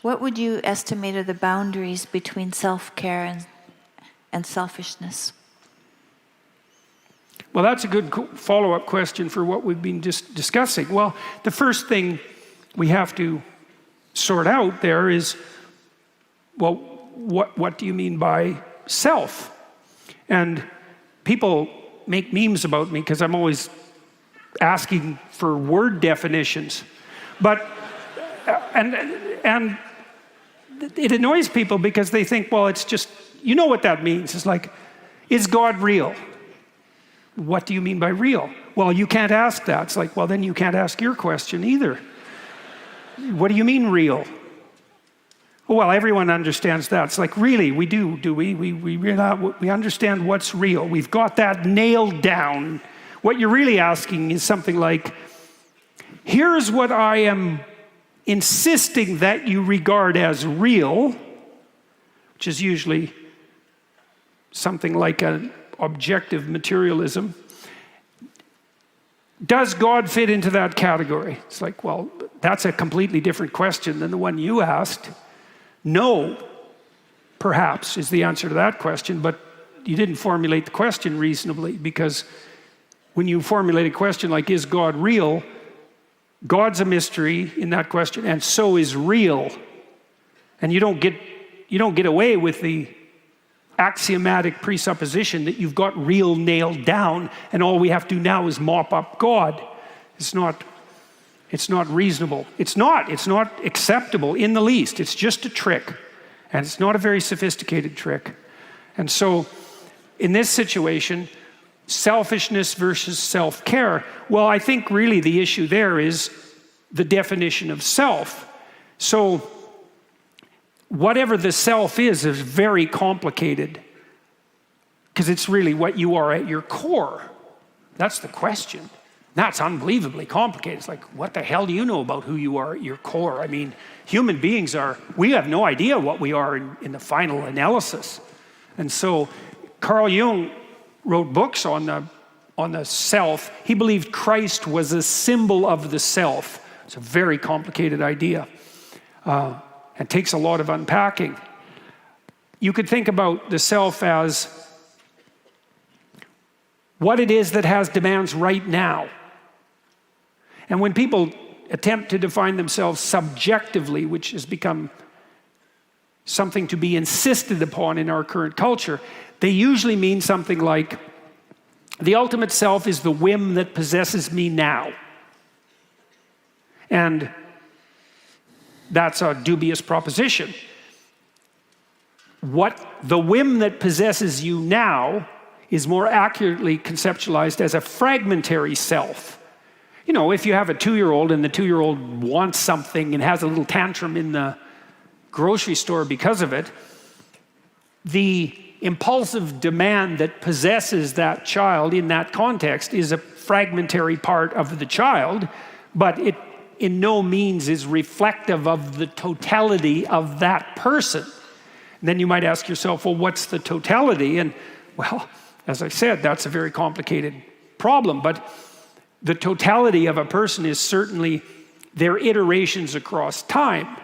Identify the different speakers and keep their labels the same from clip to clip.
Speaker 1: What would you estimate are the boundaries between self-care and selfishness?
Speaker 2: Well, that's a good follow-up question for what we've been just discussing. Well, the first thing we have to sort out there is, well, what do you mean by self? And people make memes about me because I'm always asking for word definitions. But, and it annoys people because they think, well, it's just, you know what that means. It's like, is God real? What do you mean by real? Well, you can't ask that. It's like, well, then you can't ask your question either. What do you mean real? Well, everyone understands that. It's like, really, we do we? We understand what's real. We've got that nailed down. What you're really asking is something like, here's what I am insisting that you regard as real, which is usually something like an objective materialism. Does God fit into that category? It's like, well, that's a completely different question than the one you asked. No, perhaps, is the answer to that question, but you didn't formulate the question reasonably, because when you formulate a question like, is God real? God's a mystery in that question, and so is real. And you don't get away with the axiomatic presupposition that you've got real nailed down, and all we have to do now is mop up God. It's not reasonable. It's not acceptable in the least. It's just a trick, and it's not a very sophisticated trick. And so, in this situation, selfishness versus self-care, well, I think really the issue there is the definition of self. So, whatever the self is very complicated, because it's really what you are at your core. That's the question. That's unbelievably complicated. It's like, what the hell do you know about who you are at your core? I mean, human beings we have no idea what we are in the final analysis. And so Carl Jung wrote books on the self. He believed Christ was a symbol of the self. It's a very complicated idea. And takes a lot of unpacking. You could think about the self as what it is that has demands right now. And when people attempt to define themselves subjectively, which has become something to be insisted upon in our current culture, they usually mean something like, the ultimate self is the whim that possesses me now. And that's a dubious proposition. What the whim that possesses you now is more accurately conceptualized as a fragmentary self. You know, if you have a 2-year-old and the 2-year-old wants something and has a little tantrum in the grocery store because of it, the impulsive demand that possesses that child in that context is a fragmentary part of the child, but it in no means is reflective of the totality of that person. And then you might ask yourself, well, what's the totality? And well, as I said, that's a very complicated problem, but the totality of a person is certainly their iterations across time.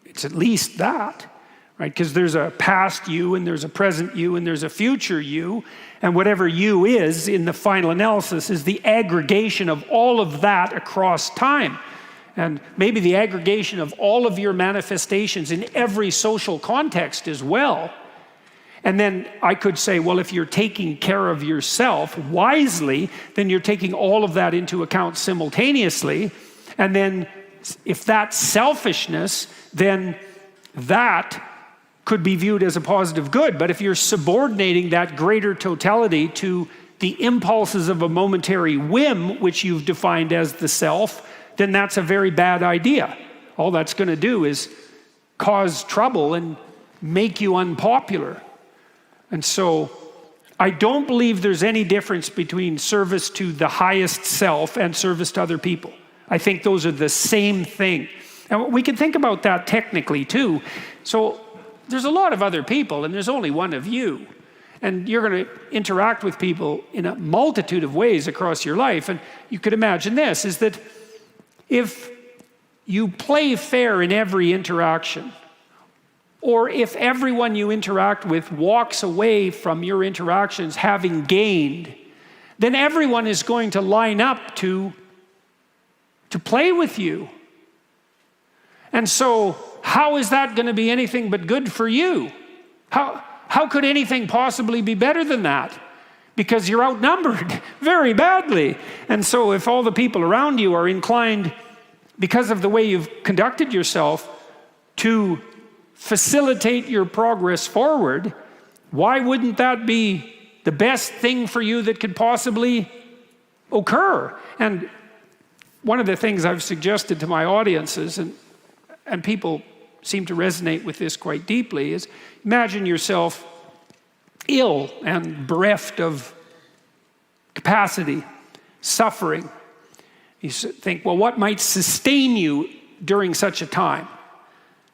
Speaker 2: It's at least that, right? Because there's a past you, and there's a present you, and there's a future you, and whatever you is in the final analysis is the aggregation of all of that across time. And maybe the aggregation of all of your manifestations in every social context as well. And then I could say, well, if you're taking care of yourself wisely, then you're taking all of that into account simultaneously. And then if that's selfishness, then that could be viewed as a positive good. But if you're subordinating that greater totality to the impulses of a momentary whim, which you've defined as the self, then that's a very bad idea. All that's going to do is cause trouble and make you unpopular. And so I don't believe there's any difference between service to the highest self and service to other people. I think those are the same thing. And we can think about that technically too. So there's a lot of other people and there's only one of you. And you're going to interact with people in a multitude of ways across your life. And you could imagine this, is that if you play fair in every interaction, or if everyone you interact with walks away from your interactions having gained, then everyone is going to line up to play with you. And so, how is that going to be anything but good for you? How could anything possibly be better than that? Because you're outnumbered very badly. And so if all the people around you are inclined, because of the way you've conducted yourself, to facilitate your progress forward, why wouldn't that be the best thing for you that could possibly occur? And one of the things I've suggested to my audiences, and people seem to resonate with this quite deeply, is imagine yourself ill and bereft of capacity, suffering. You think, well, what might sustain you during such a time?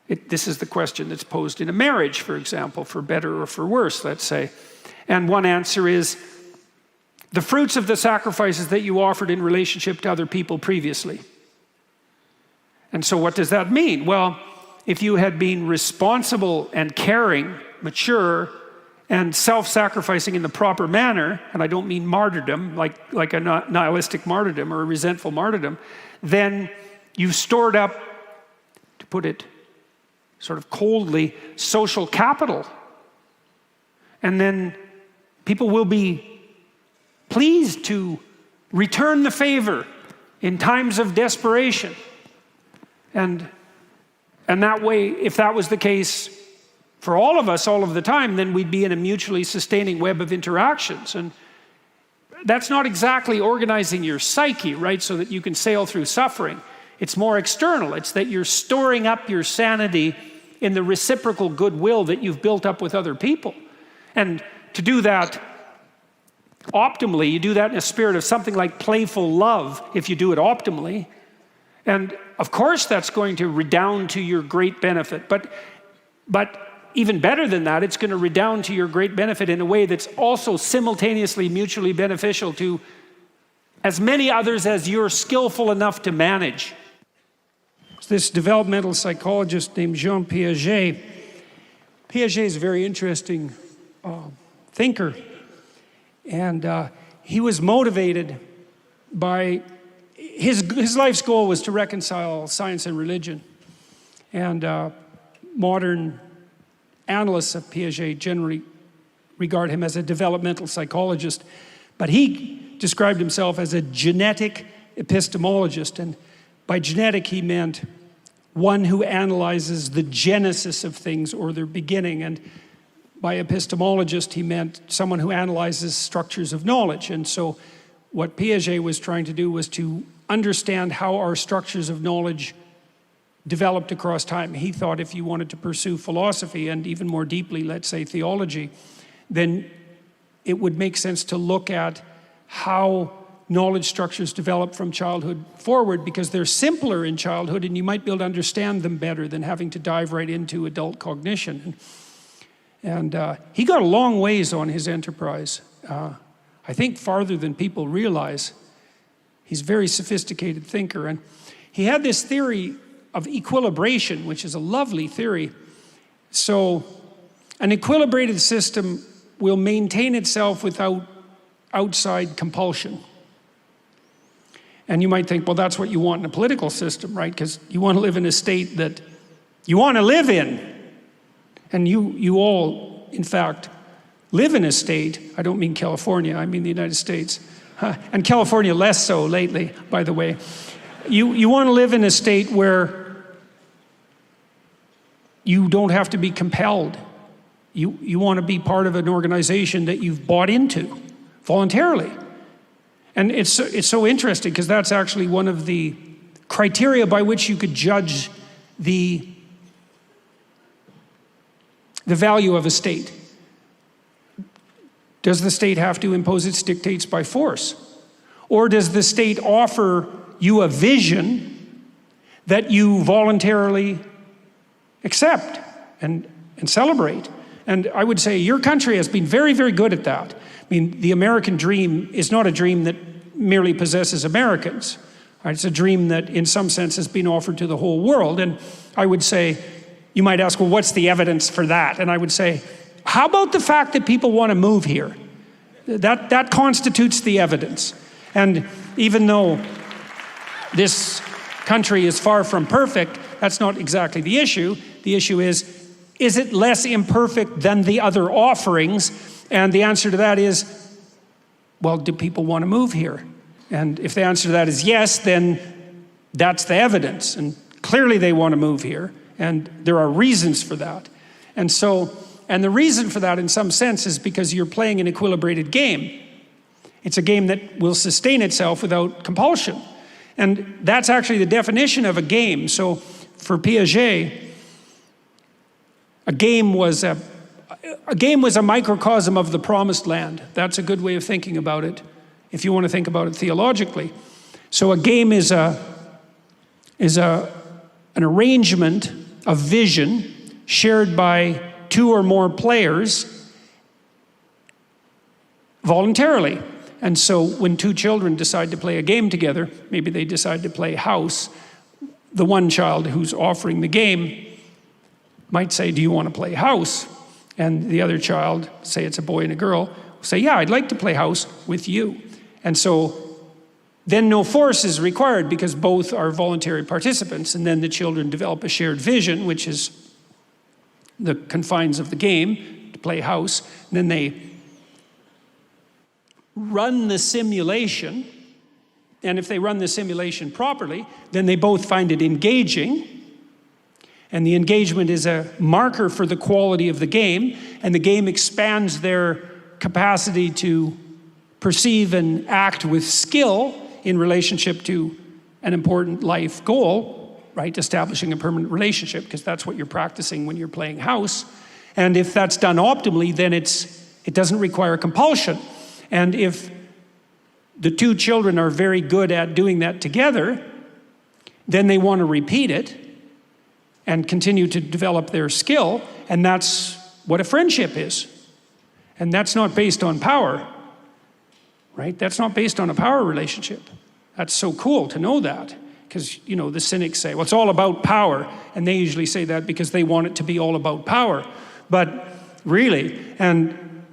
Speaker 2: This is the question that's posed in a marriage, for example, for better or for worse, let's say. And one answer is the fruits of the sacrifices that you offered in relationship to other people previously. And so what does that mean? Well, if you had been responsible and caring, mature, and self-sacrificing in the proper manner, and I don't mean martyrdom, like a nihilistic martyrdom or a resentful martyrdom, then you've stored up, to put it sort of coldly, social capital. And then people will be pleased to return the favor in times of desperation. And that way, if that was the case for all of us all of the time, then we'd be in a mutually sustaining web of interactions. And that's not exactly organizing your psyche, right, so that you can sail through suffering. It's more external. It's that you're storing up your sanity in the reciprocal goodwill that you've built up with other people. And to do that optimally, you do that in a spirit of something like playful love, if you do it optimally. And of course that's going to redound to your great benefit. But even better than that, it's going to redound to your great benefit in a way that's also simultaneously mutually beneficial to as many others as you're skillful enough to manage. This developmental psychologist named Jean Piaget. Piaget is a very interesting thinker. And he was motivated by, his life's goal was to reconcile science and religion. And modern analysts of Piaget generally regard him as a developmental psychologist. But he described himself as a genetic epistemologist. And by genetic, he meant one who analyzes the genesis of things or their beginning. And by epistemologist, he meant someone who analyzes structures of knowledge. And so what Piaget was trying to do was to understand how our structures of knowledge developed across time. He thought if you wanted to pursue philosophy, and even more deeply, let's say theology, then it would make sense to look at how knowledge structures develop from childhood forward, because they're simpler in childhood and you might be able to understand them better than having to dive right into adult cognition. And he got a long ways on his enterprise. I think farther than people realize. He's a very sophisticated thinker. And he had this theory of equilibration, which is a lovely theory. So an equilibrated system will maintain itself without outside compulsion. And you might think, well, that's what you want in a political system, right? Because you want to live in a state that you want to live in. And you all, in fact, live in a state, I don't mean California, I mean the United States. And California less so lately, by the way. You want to live in a state where you don't have to be compelled. You want to be part of an organization that you've bought into voluntarily. And it's so interesting because that's actually one of the criteria by which you could judge the value of a state. Does the state have to impose its dictates by force? Or does the state offer you a vision that you voluntarily accept and celebrate? And I would say your country has been very, very good at that. I mean, the American dream is not a dream that merely possesses Americans. Right? It's a dream that in some sense has been offered to the whole world. And I would say, you might ask, well, what's the evidence for that? And I would say, how about the fact that people want to move here? That constitutes the evidence. And even though this country is far from perfect, that's not exactly the issue. The issue is it less imperfect than the other offerings? And the answer to that is, well, do people want to move here? And if the answer to that is yes, then that's the evidence. And clearly they want to move here. And there are reasons for that. And the reason for that in some sense is because you're playing an equilibrated game. It's a game that will sustain itself without compulsion. And that's actually the definition of a game. So for Piaget, a game was a microcosm of the promised land. That's a good way of thinking about it, if you want to think about it theologically. So a game is an arrangement of vision shared by two or more players voluntarily. And so when two children decide to play a game together, maybe they decide to play house, the one child who's offering the game might say, do you want to play house? And the other child, say it's a boy and a girl, will say, yeah, I'd like to play house with you. And so then no force is required because both are voluntary participants. And then the children develop a shared vision, which is the confines of the game, to play house. And then they run the simulation. And if they run the simulation properly, then they both find it engaging. And the engagement is a marker for the quality of the game. And the game expands their capacity to perceive and act with skill in relationship to an important life goal, right? Establishing a permanent relationship, because that's what you're practicing when you're playing house. And if that's done optimally, then it doesn't require compulsion. And if the two children are very good at doing that together, then they want to repeat it and continue to develop their skill. And that's what a friendship is. And that's not based on power, right? That's not based on a power relationship. That's so cool to know that. Because, you know, the cynics say, well, it's all about power. And they usually say that because they want it to be all about power. But really,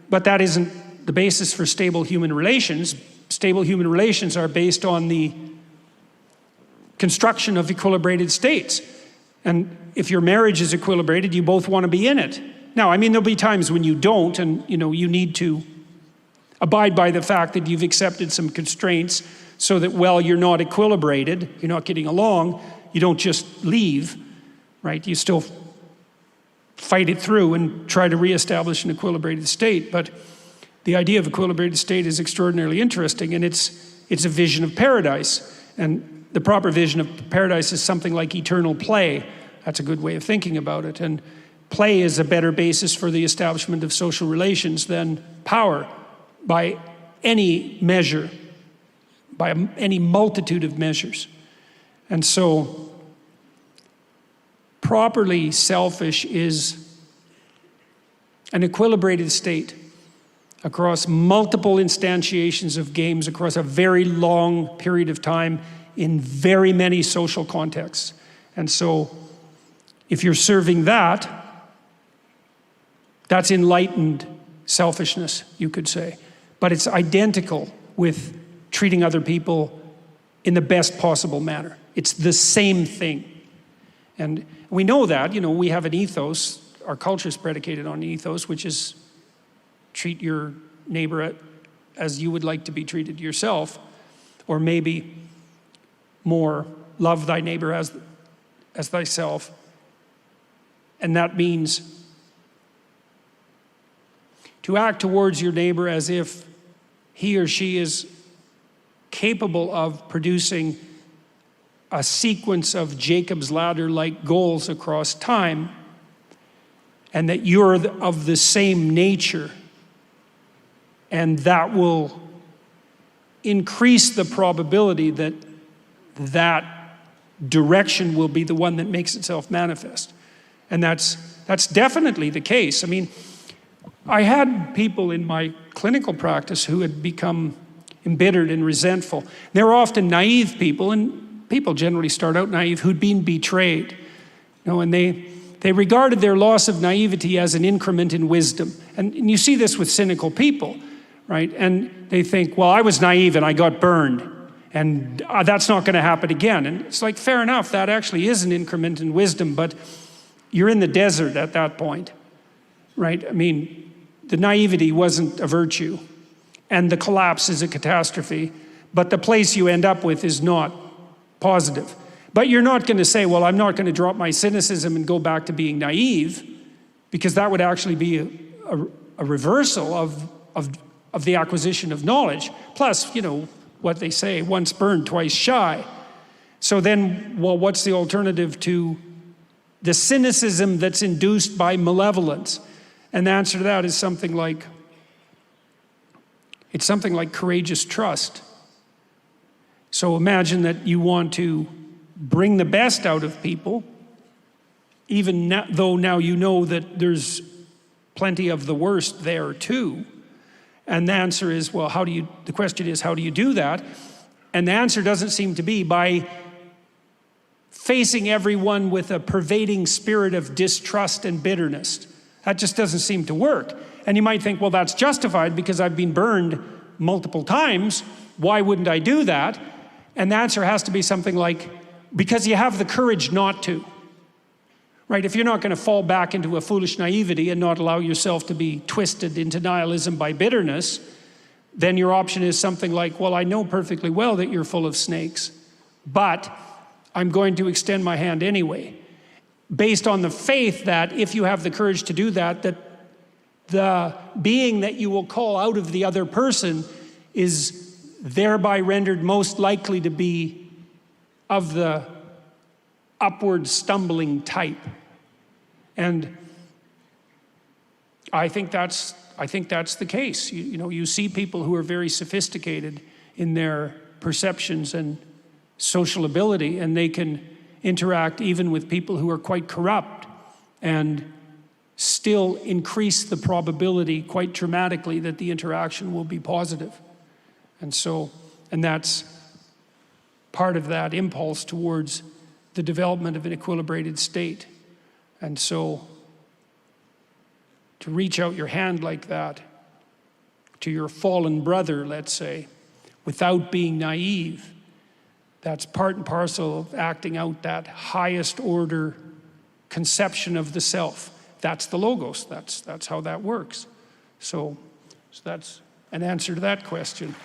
Speaker 2: but that isn't the basis for stable human relations. Stable human relations are based on the construction of equilibrated states. And if your marriage is equilibrated, you both want to be in it. Now, I mean, there'll be times when you don't, and you know, you need to abide by the fact that you've accepted some constraints so that, well, you're not equilibrated, you're not getting along, you don't just leave, right? You still fight it through and try to reestablish an equilibrated state. But the idea of equilibrated state is extraordinarily interesting, and it's a vision of paradise. And the proper vision of paradise is something like eternal play. That's a good way of thinking about it. And play is a better basis for the establishment of social relations than power by any measure, by any multitude of measures. And so, properly selfish is an equilibrated state across multiple instantiations of games, across a very long period of time, in very many social contexts. And so, if you're serving that, that's enlightened selfishness, you could say. But it's identical with treating other people in the best possible manner. It's the same thing. And we know that, you know, we have an ethos, our culture is predicated on an ethos, which is treat your neighbor as you would like to be treated yourself, or maybe more, love thy neighbor as thyself. And that means to act towards your neighbor as if he or she is capable of producing a sequence of Jacob's ladder-like goals across time, and that you're of the same nature, and that will increase the probability that that direction will be the one that makes itself manifest. And that's definitely the case. I mean, I had people in my clinical practice who had become embittered and resentful. They're often naive people, and people generally start out naive who'd been betrayed. And they regarded their loss of naivety as an increment in wisdom. And you see this with cynical people, right? And they think, well, I was naive and I got burned, and that's not going to happen again. And it's like, fair enough, that actually is an increment in wisdom, but you're in the desert at that point, right? I mean, the naivety wasn't a virtue, and the collapse is a catastrophe, but the place you end up with is not positive. But you're not going to say, well, I'm not going to drop my cynicism and go back to being naive, because that would actually be a reversal of the acquisition of knowledge. Plus, what they say, once burned, twice shy. So then, well, what's the alternative to the cynicism that's induced by malevolence? And the answer to that is something like courageous trust. So imagine that you want to bring the best out of people, even though now you know that there's plenty of the worst there too. And the answer is, well, the question is, how do you do that? And the answer doesn't seem to be by facing everyone with a pervading spirit of distrust and bitterness. That just doesn't seem to work. And you might think, well, that's justified because I've been burned multiple times. Why wouldn't I do that? And the answer has to be something like, because you have the courage not to. Right? If you're not going to fall back into a foolish naivety and not allow yourself to be twisted into nihilism by bitterness, then your option is something like, well, I know perfectly well that you're full of snakes, but I'm going to extend my hand anyway, based on the faith that if you have the courage to do that, that the being that you will call out of the other person is thereby rendered most likely to be of the upward stumbling type. And I think that's the case. You see people who are very sophisticated in their perceptions and social ability, and they can interact even with people who are quite corrupt and still increase the probability quite dramatically that the interaction will be positive. And that's part of that impulse towards the development of an equilibrated state. And so, to reach out your hand like that to your fallen brother, let's say, without being naive, that's part and parcel of acting out that highest order conception of the self. That's the logos. That's how that works. So that's an answer to that question.